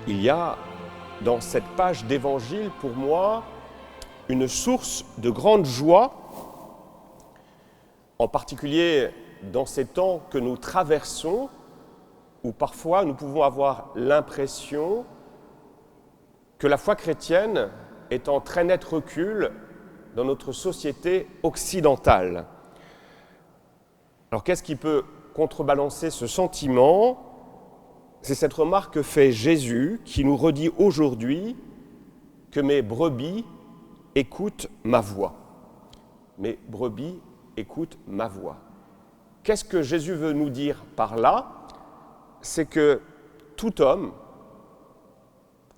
Il y a dans cette page d'évangile pour moi une source de grande joie, en particulier dans ces temps que nous traversons, où parfois nous pouvons avoir l'impression que la foi chrétienne est en très net recul dans notre société occidentale. Alors qu'est-ce qui peut contrebalancer ce sentiment ? C'est cette remarque que fait Jésus qui nous redit aujourd'hui que mes brebis écoutent ma voix. Mes brebis écoutent ma voix. Qu'est-ce que Jésus veut nous dire par là ? C'est que tout homme,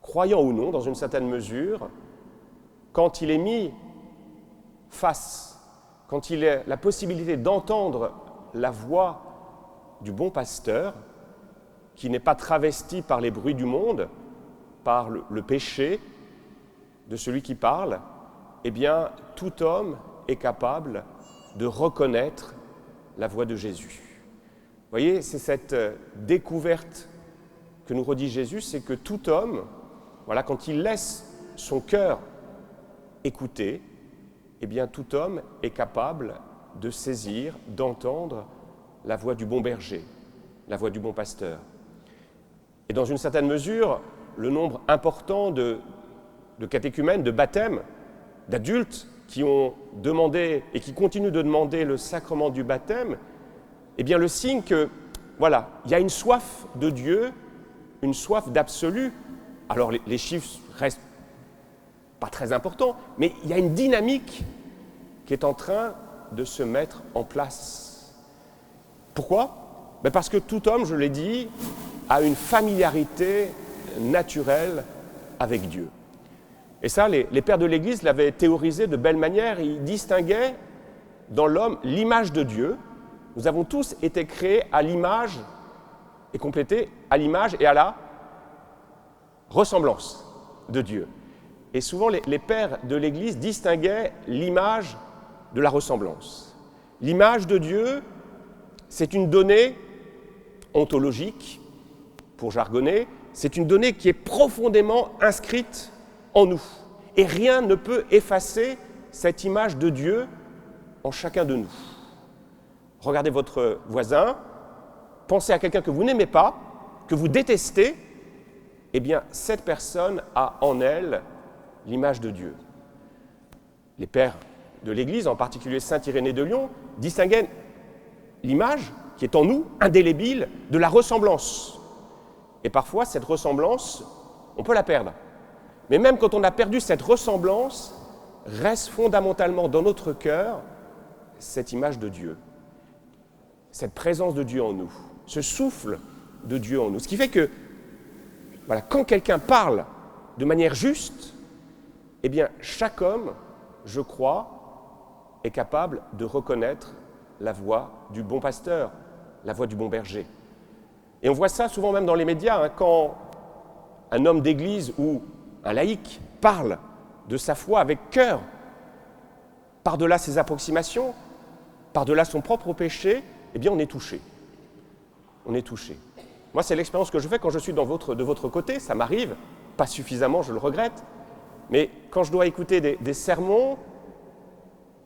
croyant ou non dans une certaine mesure, quand il est mis face, quand il a la possibilité d'entendre la voix du bon pasteur, qui n'est pas travesti par les bruits du monde, par le péché de celui qui parle, eh bien, tout homme est capable de reconnaître la voix de Jésus. Vous voyez, c'est cette découverte que nous redit Jésus, c'est que tout homme, voilà, quand il laisse son cœur écouter, eh bien, tout homme est capable de saisir, d'entendre la voix du bon berger, la voix du bon pasteur. Et dans une certaine mesure, le nombre important de catéchumènes, de baptêmes, d'adultes qui ont demandé et qui continuent de demander le sacrement du baptême, eh bien le signe que, voilà, il y a une soif de Dieu, une soif d'absolu. Alors les chiffres restent pas très importants, mais il y a une dynamique qui est en train de se mettre en place. Pourquoi ? Parce que tout homme, je l'ai dit, a une familiarité naturelle avec Dieu. Et ça, les pères de l'Église l'avaient théorisé de belle manière. Ils distinguaient dans l'homme l'image de Dieu. Nous avons tous été créés à l'image et complétés à l'image et à la ressemblance de Dieu. Et souvent, les pères de l'Église distinguaient l'image de la ressemblance. L'image de Dieu, c'est une donnée ontologique, pour jargonner, c'est une donnée qui est profondément inscrite en nous. Et rien ne peut effacer cette image de Dieu en chacun de nous. Regardez votre voisin, pensez à quelqu'un que vous n'aimez pas, que vous détestez, eh bien, cette personne a en elle l'image de Dieu. Les pères de l'Église, en particulier saint Irénée de Lyon, distinguaient l'image qui est en nous, indélébile, de la ressemblance. Et parfois, cette ressemblance, on peut la perdre. Mais même quand on a perdu cette ressemblance, reste fondamentalement dans notre cœur cette image de Dieu, cette présence de Dieu en nous, ce souffle de Dieu en nous. Ce qui fait que, voilà, quand quelqu'un parle de manière juste, eh bien, chaque homme, je crois, est capable de reconnaître la voix du bon pasteur, la voix du bon berger. Et on voit ça souvent même dans les médias, quand un homme d'église ou un laïc parle de sa foi avec cœur, par-delà ses approximations, par-delà son propre péché, eh bien on est touché. On est touché. Moi, c'est l'expérience que je fais quand je suis de votre côté, ça m'arrive, pas suffisamment, je le regrette, mais quand je dois écouter des sermons,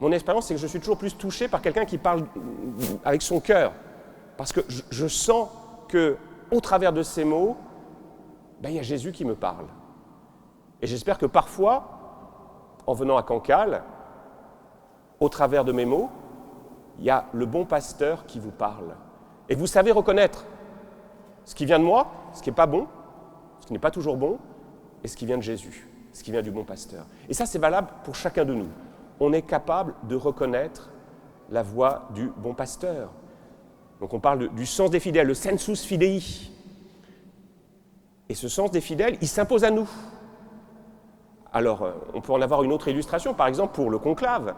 mon expérience, c'est que je suis toujours plus touché par quelqu'un qui parle avec son cœur, parce que je sens qu'au travers de ces mots, il y a Jésus qui me parle. Et j'espère que parfois, en venant à Cancale, au travers de mes mots, il y a le bon pasteur qui vous parle. Et vous savez reconnaître ce qui vient de moi, ce qui n'est pas bon, ce qui n'est pas toujours bon, et ce qui vient de Jésus, ce qui vient du bon pasteur. Et ça, c'est valable pour chacun de nous. On est capable de reconnaître la voix du bon pasteur. Donc on parle du sens des fidèles, le sensus fidei. Et ce sens des fidèles, il s'impose à nous. Alors, on peut en avoir une autre illustration, par exemple pour le conclave.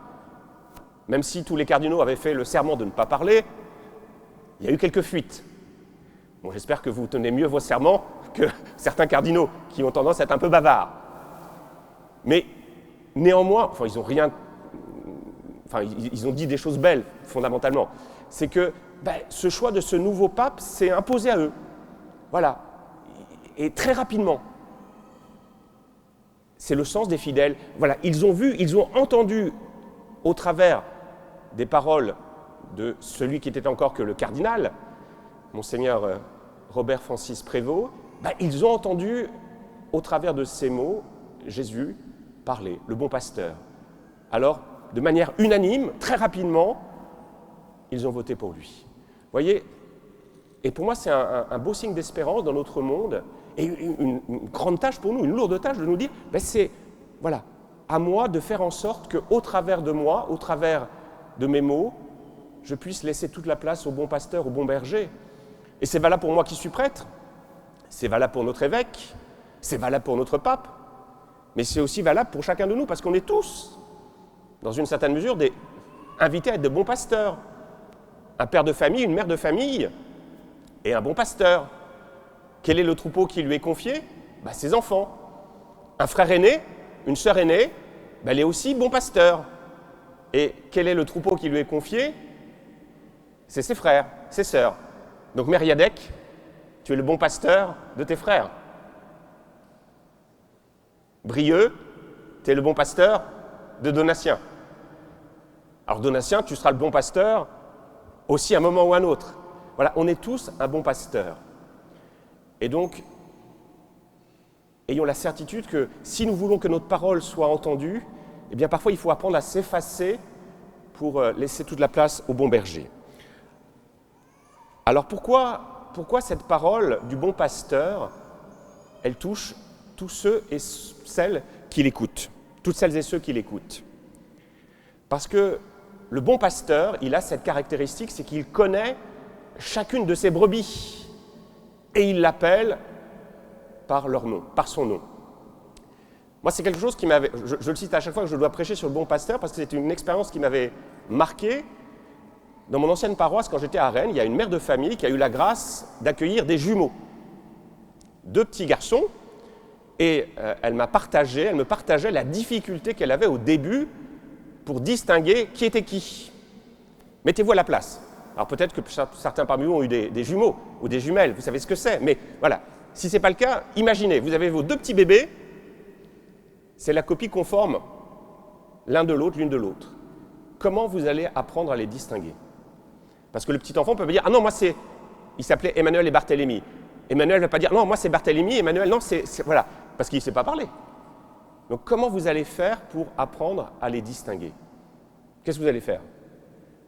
Même si tous les cardinaux avaient fait le serment de ne pas parler, il y a eu quelques fuites. Bon, j'espère que vous tenez mieux vos serments que certains cardinaux qui ont tendance à être un peu bavards. Mais néanmoins, ils ont dit des choses belles, fondamentalement. C'est que ce choix de ce nouveau pape s'est imposé à eux. Voilà. Et très rapidement. c'est le sens des fidèles. Voilà, ils ont vu, ils ont entendu au travers des paroles de celui qui était encore que le cardinal, Monseigneur Robert Francis Prévost, ils ont entendu au travers de ces mots Jésus parler, le bon pasteur. Alors, de manière unanime, très rapidement, ils ont voté pour lui. Vous voyez, et pour moi, c'est un beau signe d'espérance dans notre monde, et une grande tâche pour nous, une lourde tâche de nous dire, c'est, voilà, à moi de faire en sorte qu'au travers de moi, au travers de mes mots, je puisse laisser toute la place au bon pasteur, au bon berger. Et c'est valable pour moi qui suis prêtre, c'est valable pour notre évêque, c'est valable pour notre pape, mais c'est aussi valable pour chacun de nous, parce qu'on est tous, dans une certaine mesure, invités à être de bons pasteurs. Un père de famille, une mère de famille, et un bon pasteur. Quel est le troupeau qui lui est confié ? Ses enfants. Un frère aîné, une sœur aînée, elle est aussi bon pasteur. Et quel est le troupeau qui lui est confié ? C'est ses frères, ses sœurs. Donc Mériadec, tu es le bon pasteur de tes frères. Brieux, tu es le bon pasteur de Donatien. Alors Donatien, tu seras le bon pasteur aussi à un moment ou à un autre. Voilà, on est tous un bon pasteur. Et donc, ayons la certitude que si nous voulons que notre parole soit entendue, eh bien parfois il faut apprendre à s'effacer pour laisser toute la place au bon berger. Alors pourquoi cette parole du bon pasteur, elle touche tous ceux et celles qui l'écoutent, toutes celles et ceux qui l'écoutent ? Parce que le bon pasteur, il a cette caractéristique, c'est qu'il connaît chacune de ses brebis et il l'appelle par leur nom, par son nom. Moi, c'est quelque chose qui m'avait... Je le cite à chaque fois que je dois prêcher sur le bon pasteur parce que c'est une expérience qui m'avait marqué. Dans mon ancienne paroisse, quand j'étais à Rennes, il y a une mère de famille qui a eu la grâce d'accueillir des jumeaux, 2 petits garçons, et elle me partageait la difficulté qu'elle avait au début pour distinguer qui était qui. Mettez-vous à la place. Alors peut-être que certains parmi vous ont eu des jumeaux ou des jumelles, vous savez ce que c'est, mais voilà. Si ce n'est pas le cas, imaginez, vous avez vos 2 petits bébés, c'est la copie conforme l'un de l'autre, l'une de l'autre. Comment vous allez apprendre à les distinguer ? Parce que le petit enfant peut me dire « Ah non, moi c'est... » Il s'appelait Emmanuel et Barthélemy. Emmanuel ne va pas dire « Non, moi c'est Barthélemy, Emmanuel, non, c'est... » Voilà, parce qu'il ne sait pas parler. Donc comment vous allez faire pour apprendre à les distinguer ? Qu'est-ce que vous allez faire ?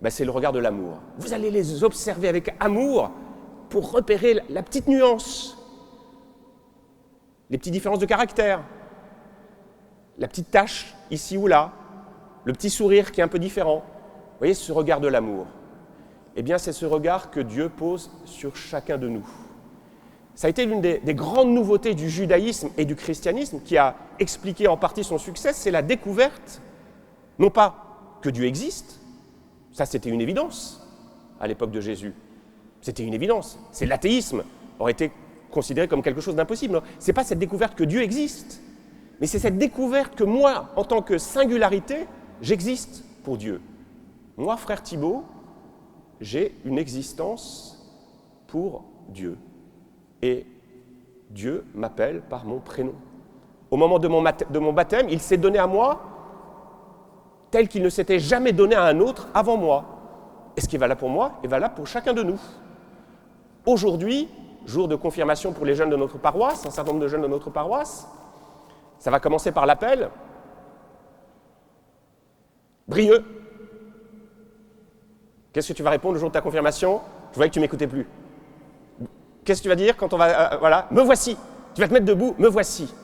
C'est le regard de l'amour. Vous allez les observer avec amour pour repérer la petite nuance, les petites différences de caractère, la petite tache ici ou là, le petit sourire qui est un peu différent. Vous voyez, ce regard de l'amour. Eh bien, c'est ce regard que Dieu pose sur chacun de nous. Ça a été l'une des grandes nouveautés du judaïsme et du christianisme qui a expliqué en partie son succès, c'est la découverte, non pas que Dieu existe, ça c'était une évidence à l'époque de Jésus, c'était une évidence, c'est l'athéisme, aurait été considéré comme quelque chose d'impossible. Ce n'est pas cette découverte que Dieu existe, mais c'est cette découverte que moi, en tant que singularité, j'existe pour Dieu. Moi, frère Thibault, j'ai une existence pour Dieu. Et Dieu m'appelle par mon prénom. Au moment de mon baptême, il s'est donné à moi tel qu'il ne s'était jamais donné à un autre avant moi. Et ce qui est valable pour moi est valable pour chacun de nous. Aujourd'hui, jour de confirmation pour les jeunes de notre paroisse, un certain nombre de jeunes de notre paroisse, ça va commencer par l'appel. Brieux, qu'est-ce que tu vas répondre le jour de ta confirmation ? Je voyais que tu ne m'écoutais plus. Qu'est-ce que tu vas dire quand on va... voilà, me voici. Tu vas te mettre debout, me voici.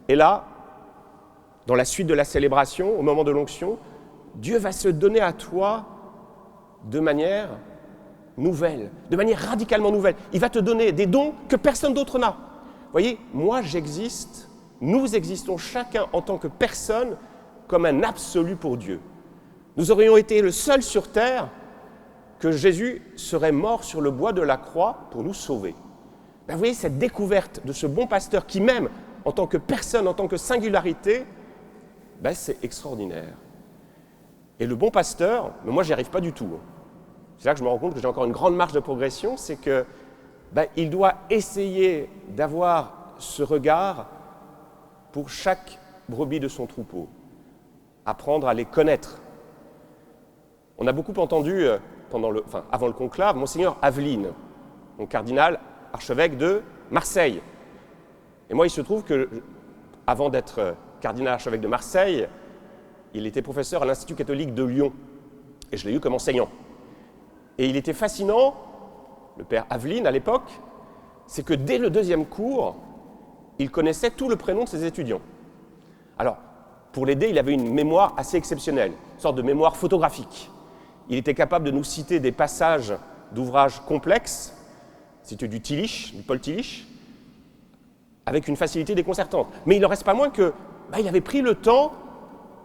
Et là, dans la suite de la célébration, au moment de l'onction, Dieu va se donner à toi de manière nouvelle, de manière radicalement nouvelle. Il va te donner des dons que personne d'autre n'a. Vous voyez, moi j'existe, nous existons chacun en tant que personne comme un absolu pour Dieu. Nous aurions été le seul sur terre que Jésus serait mort sur le bois de la croix pour nous sauver. Vous voyez, cette découverte de ce bon pasteur qui m'aime en tant que personne, en tant que singularité, c'est extraordinaire. Et le bon pasteur, mais moi, j'y arrive pas du tout. C'est là que je me rends compte que j'ai encore une grande marge de progression, c'est que il doit essayer d'avoir ce regard pour chaque brebis de son troupeau, apprendre à les connaître. On a beaucoup entendu, avant le conclave, Monseigneur Aveline, mon cardinal archevêque de Marseille. Et moi, il se trouve que, avant d'être cardinal archevêque de Marseille, il était professeur à l'Institut catholique de Lyon. Et je l'ai eu comme enseignant. Et il était fascinant, le père Aveline à l'époque, c'est que dès le 2e cours, il connaissait tout le prénom de ses étudiants. Alors, pour l'aider, il avait une mémoire assez exceptionnelle, une sorte de mémoire photographique. Il était capable de nous citer des passages d'ouvrages complexes, c'était du Tillich, du Paul Tillich, avec une facilité déconcertante. Mais il n'en reste pas moins que, il avait pris le temps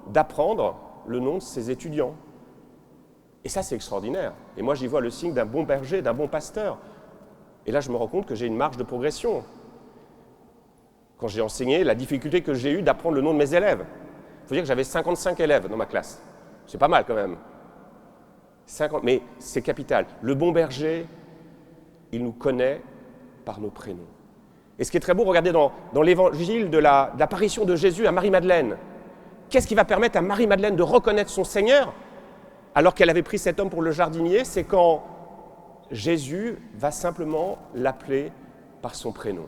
d'apprendre le nom de ses étudiants. Et ça, c'est extraordinaire. Et moi, j'y vois le signe d'un bon berger, d'un bon pasteur. Et là, je me rends compte que j'ai une marge de progression. Quand j'ai enseigné, la difficulté que j'ai eue d'apprendre le nom de mes élèves. Il faut dire que j'avais 55 élèves dans ma classe. C'est pas mal quand même. 50, mais c'est capital. Le bon berger, il nous connaît par nos prénoms. Et ce qui est très beau, regardez dans l'évangile de l'apparition de Jésus à Marie-Madeleine. Qu'est-ce qui va permettre à Marie-Madeleine de reconnaître son Seigneur alors qu'elle avait pris cet homme pour le jardinier? C'est quand Jésus va simplement l'appeler par son prénom.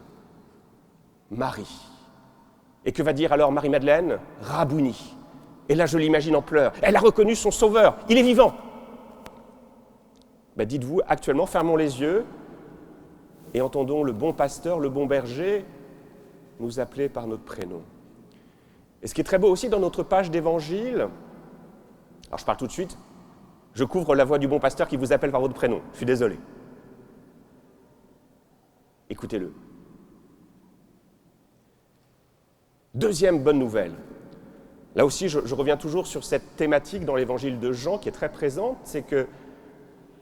Marie. Et que va dire alors Marie-Madeleine? Rabouni. Et là, je l'imagine en pleurs. Elle a reconnu son sauveur. Il est vivant. Dites-vous, actuellement, fermons les yeux et entendons le bon pasteur, le bon berger nous appeler par notre prénom. Et ce qui est très beau aussi dans notre page d'évangile, alors je parle tout de suite, je couvre la voix du bon pasteur qui vous appelle par votre prénom. Je suis désolé. Écoutez-le. Deuxième bonne nouvelle. Là aussi, je reviens toujours sur cette thématique dans l'évangile de Jean qui est très présente, c'est que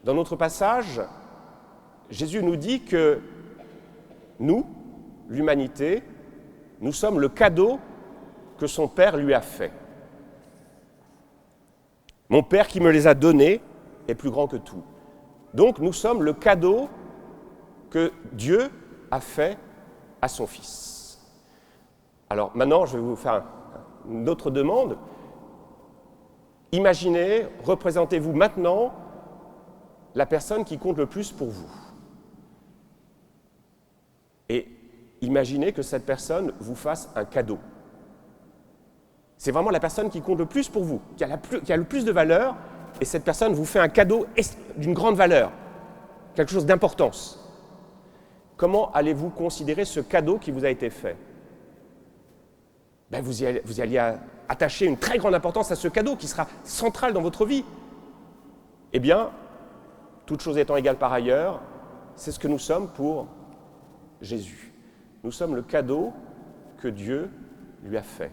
dans notre passage, Jésus nous dit que nous, l'humanité, nous sommes le cadeau que son Père lui a fait. Mon Père qui me les a donnés est plus grand que tout. Donc nous sommes le cadeau que Dieu a fait à son Fils. Alors maintenant, je vais vous faire une autre demande. Imaginez, représentez-vous maintenant la personne qui compte le plus pour vous. Et imaginez que cette personne vous fasse un cadeau. C'est vraiment la personne qui compte le plus pour vous, qui a le plus de valeur, et cette personne vous fait un cadeau d'une grande valeur, quelque chose d'importance. Comment allez-vous considérer ce cadeau qui vous a été fait? Vous alliez attacher une très grande importance à ce cadeau qui sera central dans votre vie. Eh bien, toutes choses étant égales par ailleurs, c'est ce que nous sommes pour Jésus. Nous sommes le cadeau que Dieu lui a fait.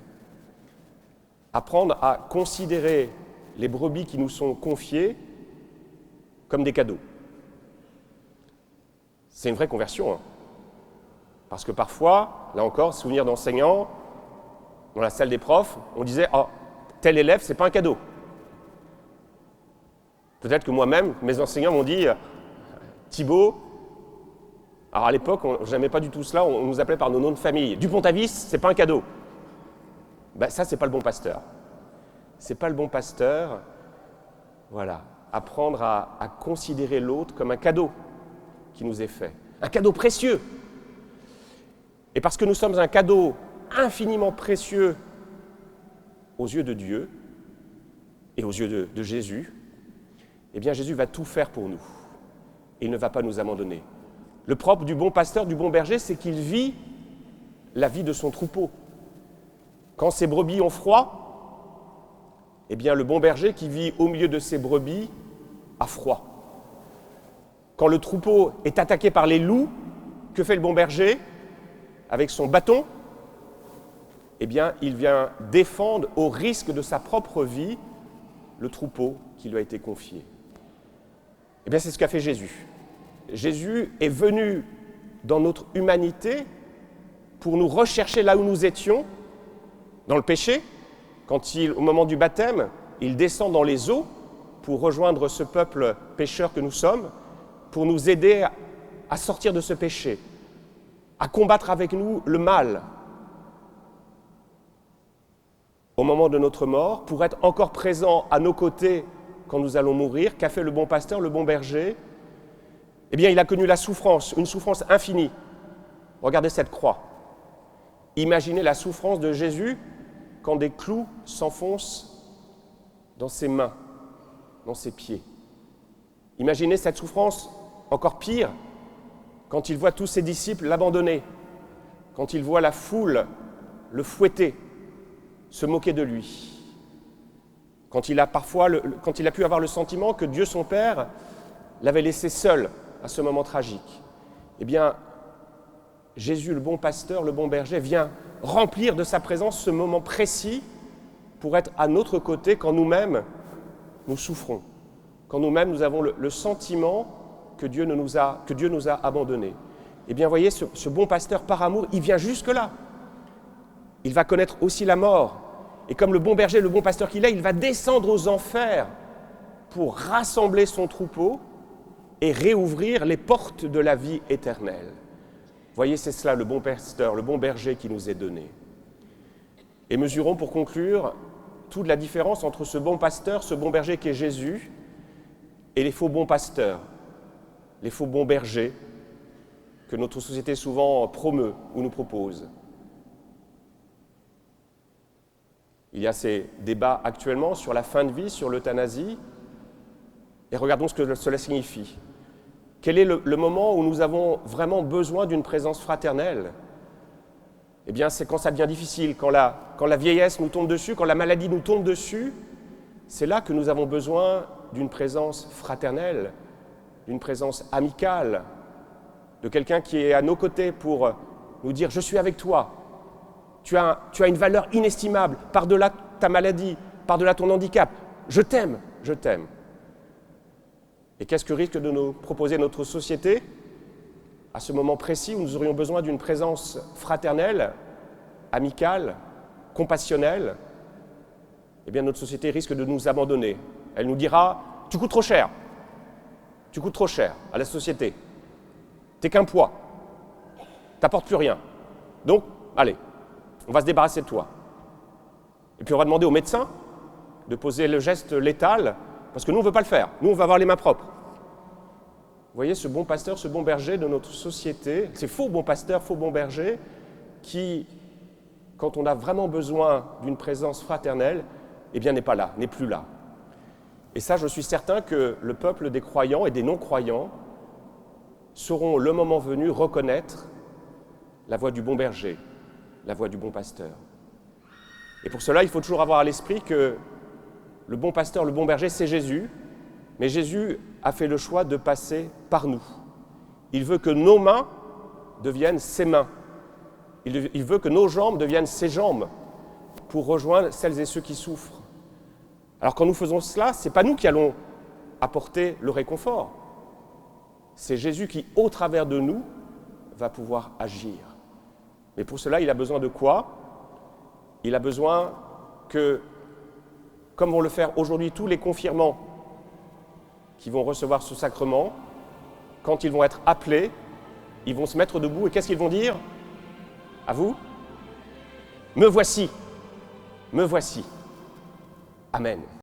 Apprendre à considérer les brebis qui nous sont confiées comme des cadeaux. C'est une vraie conversion. Hein. Parce que parfois, là encore, souvenir d'enseignants, dans la salle des profs, on disait « Oh, tel élève, c'est pas un cadeau ». Peut-être que moi-même, mes enseignants m'ont dit « Thibaut », alors à l'époque, je n'aimais pas du tout cela, on nous appelait par nos noms de famille. « Dupont-Avis, c'est pas un cadeau ». Ça, c'est pas le bon pasteur. C'est pas le bon pasteur. Voilà, apprendre à considérer l'autre comme un cadeau qui nous est fait, un cadeau précieux. Et parce que nous sommes un cadeau infiniment précieux aux yeux de Dieu et aux yeux de Jésus, eh bien Jésus va tout faire pour nous. Et il ne va pas nous abandonner. Le propre du bon pasteur, du bon berger, c'est qu'il vit la vie de son troupeau. Quand ses brebis ont froid, eh bien le bon berger qui vit au milieu de ses brebis a froid. Quand le troupeau est attaqué par les loups, que fait le bon berger? Avec son bâton, eh bien il vient défendre au risque de sa propre vie le troupeau qui lui a été confié. Eh bien c'est ce qu'a fait Jésus. Jésus est venu dans notre humanité pour nous rechercher là où nous étions, dans le péché, quand au moment du baptême, il descend dans les eaux pour rejoindre ce peuple pécheur que nous sommes, pour nous aider à sortir de ce péché, à combattre avec nous le mal. au moment de notre mort, pour être encore présent à nos côtés quand nous allons mourir. Qu'a fait le bon pasteur, le bon berger? Eh bien, il a connu la souffrance, une souffrance infinie. Regardez cette croix. Imaginez la souffrance de Jésus quand des clous s'enfoncent dans ses mains, dans ses pieds. Imaginez cette souffrance encore pire quand il voit tous ses disciples l'abandonner, quand il voit la foule le fouetter, se moquer de lui, quand il a pu avoir le sentiment que Dieu son Père l'avait laissé seul à ce moment tragique. Eh bien, Jésus, le bon pasteur, le bon berger, vient remplir de sa présence ce moment précis pour être à notre côté quand nous-mêmes nous souffrons, quand nous-mêmes nous avons le sentiment que Dieu nous a abandonnés. Eh bien, voyez, ce bon pasteur par amour, il vient jusque-là. Il va connaître aussi la mort. Et comme le bon berger, le bon pasteur qu'il est, il va descendre aux enfers pour rassembler son troupeau et réouvrir les portes de la vie éternelle. Voyez, c'est cela le bon pasteur, le bon berger qui nous est donné. Et mesurons pour conclure toute la différence entre ce bon pasteur, ce bon berger qui est Jésus, et les faux bons pasteurs, les faux bons bergers que notre société souvent promeut ou nous propose. Il y a ces débats actuellement sur la fin de vie, sur l'euthanasie, et regardons ce que cela signifie. Quel est le moment où nous avons vraiment besoin d'une présence fraternelle? Eh bien, c'est quand ça devient difficile, quand la vieillesse nous tombe dessus, quand la maladie nous tombe dessus, c'est là que nous avons besoin d'une présence fraternelle, d'une présence amicale, de quelqu'un qui est à nos côtés pour nous dire « je suis avec toi ». Tu as une valeur inestimable, par-delà ta maladie, par-delà ton handicap. Je t'aime, je t'aime. Et qu'est-ce que risque de nous proposer notre société à ce moment précis où nous aurions besoin d'une présence fraternelle, amicale, compassionnelle? Eh bien, notre société risque de nous abandonner. Elle nous dira « tu coûtes trop cher. Tu coûtes trop cher à la société. T'es qu'un poids. T'apportes plus rien. Donc, allez. On va se débarrasser de toi. » Et puis on va demander au médecin de poser le geste létal, parce que nous, on ne veut pas le faire. Nous, on va avoir les mains propres. Vous voyez, ce bon pasteur, ce bon berger de notre société, ces faux bons pasteurs, faux bons bergers, qui, quand on a vraiment besoin d'une présence fraternelle, eh bien, n'est pas là, n'est plus là. Et ça, je suis certain que le peuple des croyants et des non-croyants sauront, le moment venu, reconnaître la voix du bon berger, la voix du bon pasteur. Et pour cela, il faut toujours avoir à l'esprit que le bon pasteur, le bon berger, c'est Jésus, mais Jésus a fait le choix de passer par nous. Il veut que nos mains deviennent ses mains. Il veut que nos jambes deviennent ses jambes pour rejoindre celles et ceux qui souffrent. Alors quand nous faisons cela, ce n'est pas nous qui allons apporter le réconfort. C'est Jésus qui, au travers de nous, va pouvoir agir. Mais pour cela, il a besoin de quoi? Il a besoin que, comme vont le faire aujourd'hui tous les confirmants qui vont recevoir ce sacrement, quand ils vont être appelés, ils vont se mettre debout et qu'est-ce qu'ils vont dire? À vous? Me voici, me voici. Amen.